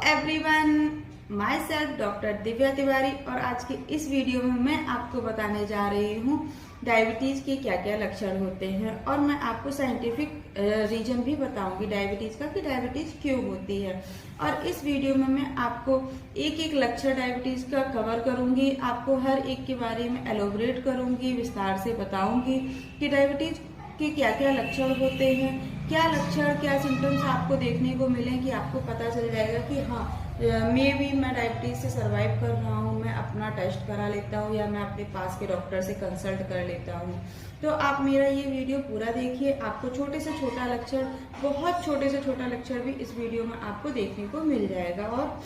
Everyone, my self doctor Divya Tiwari. और आज के इस वीडियो में मैं आपको बताने जा रही हूँ डायबिटीज के क्या क्या लक्षण होते हैं, और मैं आपको साइंटिफिक रीजन भी बताऊंगी डायबिटीज का कि डायबिटीज क्यों होती है। और इस वीडियो में मैं आपको एक एक लक्षण डायबिटीज का कवर करूंगी, आपको हर एक के बारे में एलोबरेट करूंगी, विस्तार से बताऊंगी कि डायबिटीज के क्या क्या लक्षण होते हैं, क्या लक्षण क्या सिम्टम्स आपको देखने को मिले कि आपको पता चल जाएगा कि हाँ मैं डायबिटीज से सरवाइव कर रहा हूँ, मैं अपना टेस्ट करा लेता हूँ या मैं अपने पास के डॉक्टर से कंसल्ट कर लेता हूँ। तो आप मेरा ये वीडियो पूरा देखिए, आपको छोटे से छोटा लक्षण, बहुत छोटे से छोटा लक्षण भी इस वीडियो में आपको देखने को मिल जाएगा और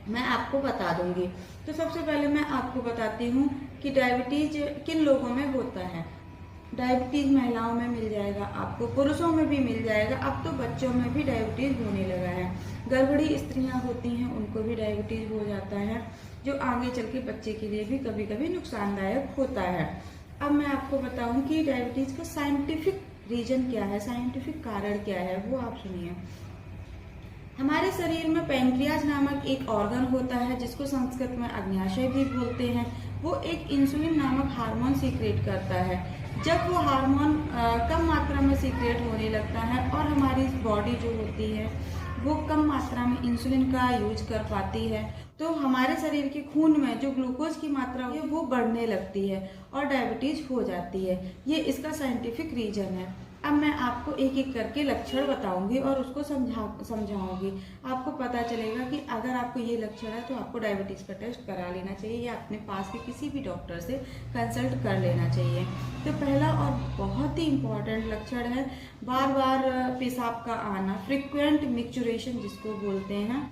मैं आपको बता दूंगी। तो सबसे पहले मैं आपको बताती हूँ कि डायबिटीज किन लोगों में होता है। डायबिटीज महिलाओं में मिल जाएगा, आपको पुरुषों में भी मिल जाएगा, अब तो बच्चों में भी डायबिटीज होने लगा है। गर्भवती स्त्रियां होती हैं उनको भी डायबिटीज हो जाता है, जो आगे चल के बच्चे के लिए भी कभी कभी नुकसानदायक होता है। अब मैं आपको बताऊं कि डायबिटीज का साइंटिफिक रीजन क्या है, साइंटिफिक कारण क्या है, वो आप सुनिए। हमारे शरीर में पैंक्रियाज नामक एक ऑर्गन होता है जिसको संस्कृत में अग्न्याशय भी बोलते हैं। वो एक इंसुलिन नामक हार्मोन सीक्रेट करता है। जब वो हार्मोन कम मात्रा में सीक्रेट होने लगता है और हमारी बॉडी जो होती है वो कम मात्रा में इंसुलिन का यूज कर पाती है, तो हमारे शरीर के खून में जो ग्लूकोज की मात्रा है वो बढ़ने लगती है और डायबिटीज हो जाती है। ये इसका साइंटिफिक रीजन है। अब मैं आपको एक एक करके लक्षण बताऊंगी और उसको समझाऊंगी। आपको पता चलेगा कि अगर आपको ये लक्षण है तो आपको डायबिटीज का टेस्ट करा लेना चाहिए या अपने पास के किसी भी डॉक्टर से कंसल्ट कर लेना चाहिए। तो पहला और बहुत ही इम्पोर्टेंट लक्षण है बार बार पेशाब का आना, फ्रिक्वेंट मिक्चुरेशन जिसको बोलते हैं।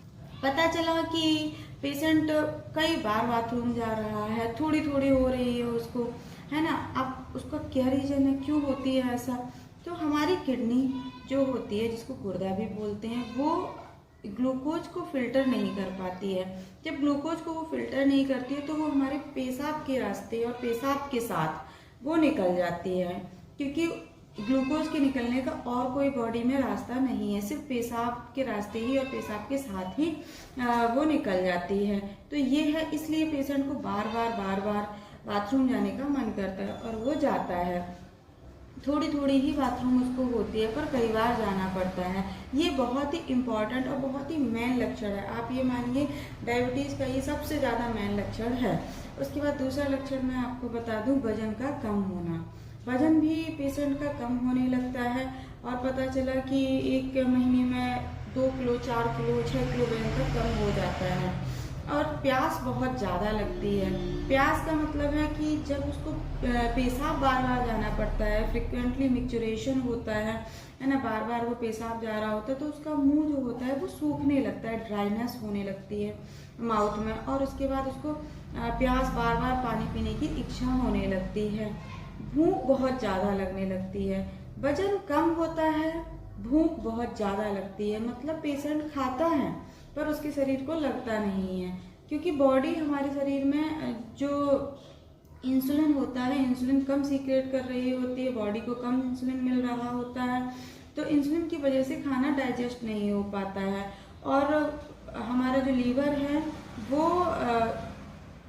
पता चला कि पेशेंट कई बार बाथरूम जा रहा है, थोड़ी थोड़ी हो रही है उसको, है ना। अब उसका क्या रीजन है, क्यों होती है ऐसा? तो हमारी किडनी जो होती है, जिसको गुर्दा भी बोलते हैं, वो ग्लूकोज को फिल्टर नहीं कर पाती है। जब ग्लूकोज को वो फिल्टर नहीं करती है तो वो हमारे पेशाब के रास्ते और पेशाब के साथ वो निकल जाती है, क्योंकि ग्लूकोज के निकलने का और कोई बॉडी में रास्ता नहीं है, सिर्फ पेशाब के रास्ते ही और पेशाब के साथ ही वो निकल जाती है। तो ये है, इसलिए पेशेंट को बार बार बाथरूम जाने का मन करता है और वो जाता है। थोड़ी थोड़ी ही बाथरूम उसको होती है पर कई बार जाना पड़ता है। ये बहुत ही इम्पोर्टेंट और बहुत ही मेन लक्षण है। आप ये मानिए डायबिटीज का ये सबसे ज़्यादा मेन लक्षण है। उसके बाद दूसरा लक्षण मैं आपको बता दूं, वजन का कम होना। वजन भी पेशेंट का कम होने लगता है और पता चला कि एक महीने में 2 किलो 4 किलो 6 किलो वजन तक कम हो जाता है। और प्यास बहुत ज़्यादा लगती है। प्यास का मतलब है कि जब उसको पेशाब बार बार जाना पड़ता है, फ्रिक्वेंटली मिक्चुरेशन होता है ना, बार बार वो पेशाब जा रहा होता है, तो उसका मुंह जो होता है वो सूखने लगता है, ड्राइनेस होने लगती है माउथ में, और उसके बाद उसको प्यास बार बार पानी पीने की इच्छा होने लगती है, भूख बहुत ज़्यादा लगने लगती है। वजन कम होता है, भूख बहुत ज़्यादा लगती है, मतलब पेशेंट खाता है पर उसके शरीर को लगता नहीं है, क्योंकि बॉडी हमारे शरीर में जो इंसुलिन होता है, इंसुलिन कम सीक्रेट कर रही होती है, बॉडी को कम इंसुलिन मिल रहा होता है, तो इंसुलिन की वजह से खाना डाइजेस्ट नहीं हो पाता है और हमारा जो लीवर है वो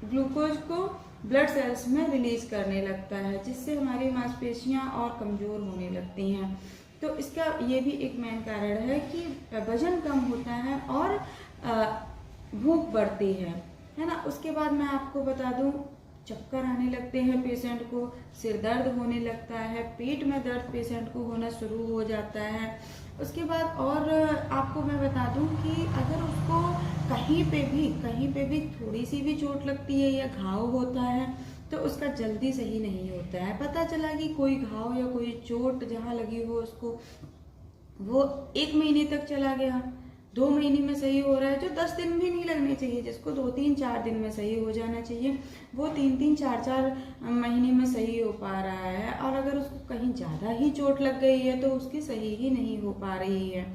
ग्लूकोज को ब्लड सेल्स में रिलीज करने लगता है, जिससे हमारी मांसपेशियां और कमजोर होने लगती हैं। तो इसका ये भी एक मेन कारण है कि वजन कम होता है और भूख बढ़ती है ना। उसके बाद मैं आपको बता दूं, चक्कर आने लगते हैं पेशेंट को, सिर दर्द होने लगता है, पेट में दर्द पेशेंट को होना शुरू हो जाता है। उसके बाद और आपको मैं बता दूं कि अगर उसको कहीं पे भी थोड़ी सी भी चोट लगती है या घाव होता है तो उसका जल्दी सही नहीं होता है। पता चला कि कोई घाव या कोई चोट जहाँ लगी हो उसको, वो 1 महीने तक चला गया, 2 महीने में सही हो रहा है, जो 10 दिन भी नहीं लगने चाहिए, जिसको 2-3-4 दिन में सही हो जाना चाहिए, वो 3-3-4-4 महीने में सही हो पा रहा है। और अगर उसको कहीं ज़्यादा ही चोट लग गई है तो उसकी सही ही नहीं हो पा रही है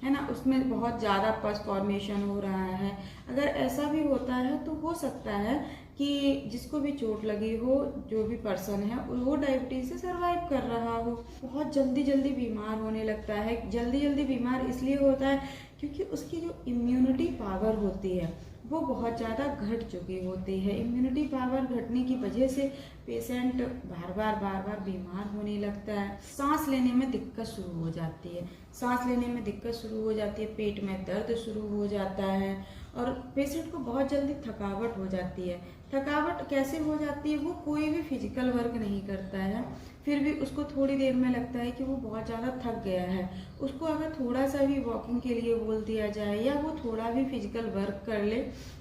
ना, उसमें बहुत ज़्यादा पस फॉर्मेशन हो रहा है। अगर ऐसा भी होता है तो हो सकता है कि जिसको भी चोट लगी हो, जो भी पर्सन है, वो डायबिटीज से सरवाइव कर रहा हो, बहुत जल्दी जल्दी बीमार होने लगता है। जल्दी जल्दी बीमार इसलिए होता है क्योंकि उसकी जो इम्यूनिटी पावर होती है वो बहुत ज़्यादा घट चुकी होती है। इम्यूनिटी पावर घटने की वजह से पेशेंट बार बार बीमार होने लगता है, सांस लेने में दिक्कत शुरू हो जाती है, सांस लेने में दिक्कत शुरू हो जाती है, पेट में दर्द शुरू हो जाता है और पेशेंट को बहुत जल्दी थकावट हो जाती है। थकावट कैसे हो जाती है? वो कोई भी फिजिकल वर्क नहीं करता है, फिर भी उसको थोड़ी देर में लगता है कि वो बहुत ज़्यादा थक गया है। उसको अगर थोड़ा सा भी वॉकिंग के लिए बोल दिया जाए या वो थोड़ा भी फिजिकल वर्क कर ले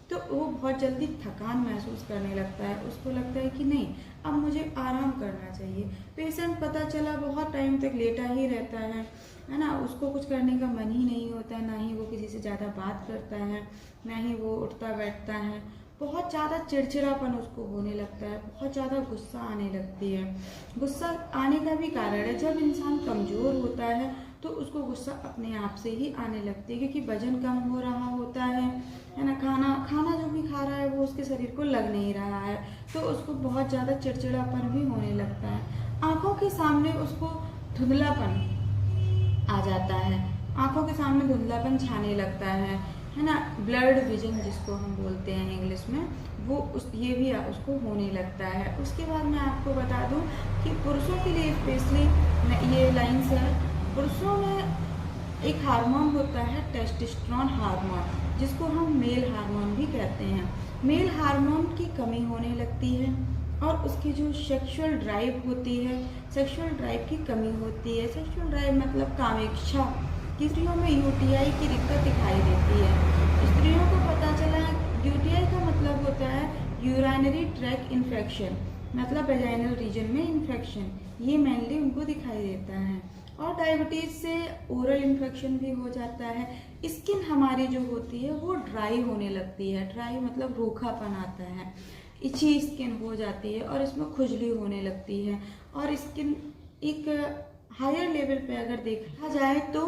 तो वो बहुत जल्दी थकान महसूस करने लगता है। उसको लगता है कि नहीं, अब मुझे आराम करना चाहिए। पेशेंट पता चला बहुत टाइम तक लेटा ही रहता है ना, उसको कुछ करने का मन ही नहीं होता है, ना ही वो किसी से ज़्यादा बात करता है, ना ही वो उठता बैठता है। बहुत ज़्यादा चिड़चिड़ापन उसको होने लगता है, बहुत ज़्यादा गुस्सा आने लगती है। गुस्सा आने का भी कारण है, जब इंसान कमज़ोर होता है तो उसको गुस्सा अपने आप से ही आने लगती है, क्योंकि वजन कम हो रहा होता है ना, खाना जो भी खा रहा है वो उसके शरीर को लग नहीं रहा है, तो उसको बहुत ज़्यादा चिड़चिड़ापन भी होने लगता है। आँखों के सामने उसको धुंधलापन आ जाता है, आँखों के सामने धुंधलापन छाने लगता है ना, ब्लर्ड विजन जिसको हम बोलते हैं इंग्लिश में, वो ये भी उसको होने लगता है। उसके बाद मैं आपको बता दूं कि पुरुषों के लिए स्पेशली ये लाइन्स है। पुरुषों में एक हार्मोन होता है टेस्टोस्टेरोन हार्मोन, जिसको हम मेल हार्मोन भी कहते हैं। मेल हार्मोन की कमी होने लगती है और उसकी जो सेक्सुअल ड्राइव होती है, सेक्सुअल ड्राइव की कमी होती है। सेक्सुअल ड्राइव मतलब कामेच्छा। स्त्रियों में यूटीआई की दिक्कत दिखाई देती है। स्त्रियों को पता चला यूटीआई का मतलब होता है यूरिनरी ट्रैक्ट इन्फेक्शन, मतलब वेजाइनल रीजन में इन्फेक्शन, ये मेनली उनको दिखाई देता है। और डायबिटीज से ओरल इन्फेक्शन भी हो जाता है। स्किन हमारी जो होती है वो ड्राई होने लगती है, ड्राई मतलब रूखापन आता है, इची स्किन हो जाती है और इसमें खुजली होने लगती है। और स्किन एक हायर लेवल पे अगर देखा जाए तो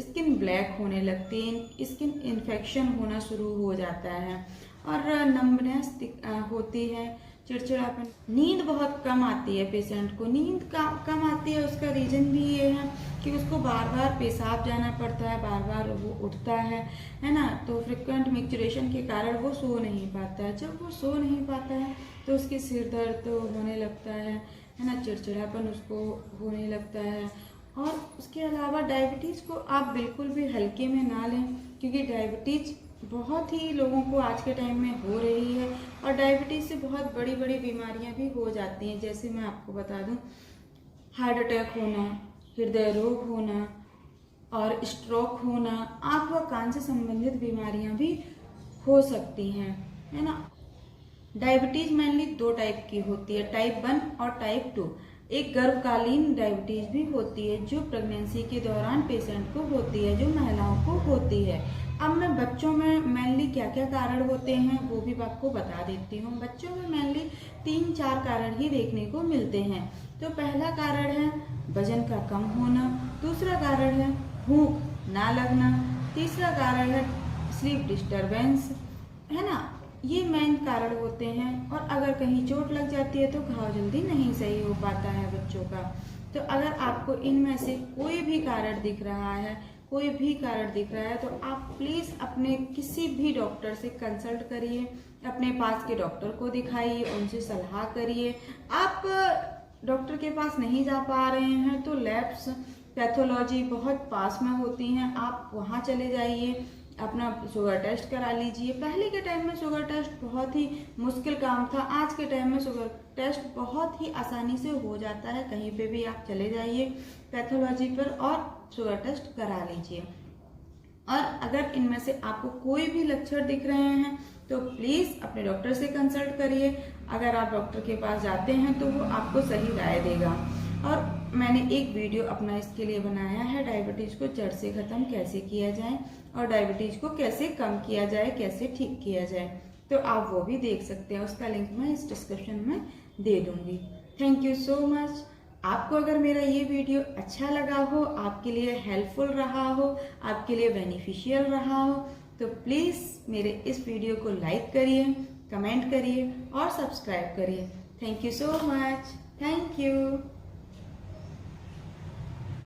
स्किन ब्लैक होने लगती है, स्किन इन्फेक्शन होना शुरू हो जाता है और नम्बनेस होती है, चिड़चिड़ापन। नींद बहुत कम आती है पेशेंट को, नींद कम आती है। उसका रीज़न भी ये है कि उसको बार बार पेशाब जाना पड़ता है, बार बार वो उठता है ना, तो फ्रिक्वेंट मिक्चुरेशन के कारण वो सो नहीं पाता है। जब वो सो नहीं पाता है तो उसकी सिर दर्द होने लगता है ना, चिड़चिड़ापन उसको होने लगता है। और उसके अलावा डायबिटीज़ को आप बिल्कुल भी हल्के में ना लें, क्योंकि डायबिटीज़ बहुत ही लोगों को आज के टाइम में हो रही है और डायबिटीज़ से बहुत बड़ी बड़ी बीमारियां भी हो जाती हैं। जैसे मैं आपको बता दूं, हार्ट अटैक होना, हृदय रोग होना और स्ट्रोक होना, आँख व कान से संबंधित बीमारियां भी हो सकती हैं, है ना। डायबिटीज़ मेनली 2 टाइप की होती है, टाइप 1 और टाइप 2। एक गर्भकालीन डायबिटीज़ भी होती है जो प्रेगनेंसी के दौरान पेशेंट को होती है, जो महिलाओं को होती है। अब मैं बच्चों में मेनली क्या क्या कारण होते हैं वो भी आपको बता देती हूँ। बच्चों में मेनली 3-4 कारण ही देखने को मिलते हैं। तो पहला कारण है वजन का कम होना, दूसरा कारण है भूख ना लगना, तीसरा कारण है स्लीप डिस्टरबेंस, है ना। ये मेन कारण होते हैं। और अगर कहीं चोट लग जाती है तो घाव जल्दी नहीं सही हो पाता है बच्चों का। तो अगर आपको इनमें से कोई भी कारण दिख रहा है, कोई भी कारण दिख रहा है, तो आप प्लीज़ अपने किसी भी डॉक्टर से कंसल्ट करिए, अपने पास के डॉक्टर को दिखाइए, उनसे सलाह करिए। आप डॉक्टर के पास नहीं जा पा रहे हैं तो लैब्स, पैथोलॉजी बहुत पास में होती हैं, आप वहाँ चले जाइए, अपना शुगर टेस्ट करा लीजिए। पहले के टाइम में शुगर टेस्ट बहुत ही मुश्किल काम था, आज के टाइम में शुगर टेस्ट बहुत ही आसानी से हो जाता है। कहीं पे भी आप चले जाइए पैथोलॉजी पर और शुगर टेस्ट करा लीजिए। और अगर इनमें से आपको कोई भी लक्षण दिख रहे हैं तो प्लीज़ अपने डॉक्टर से कंसल्ट करिए। अगर आप डॉक्टर के पास जाते हैं तो वो आपको सही राय देगा। और मैंने एक वीडियो अपना इसके लिए बनाया है, डायबिटीज़ को जड़ से ख़त्म कैसे किया जाए और डायबिटीज़ को कैसे कम किया जाए, कैसे ठीक किया जाए, तो आप वो भी देख सकते हैं। उसका लिंक मैं इस डिस्क्रिप्शन में दे दूँगी। Thank you so much. आपको अगर मेरा ये वीडियो अच्छा लगा हो, आपके लिए हेल्पफुल रहा हो, आपके लिए बेनिफिशियल रहा हो, तो प्लीज़ मेरे इस वीडियो को लाइक करिए, कमेंट करिए और सब्सक्राइब करिए। Thank you so much. Thank you.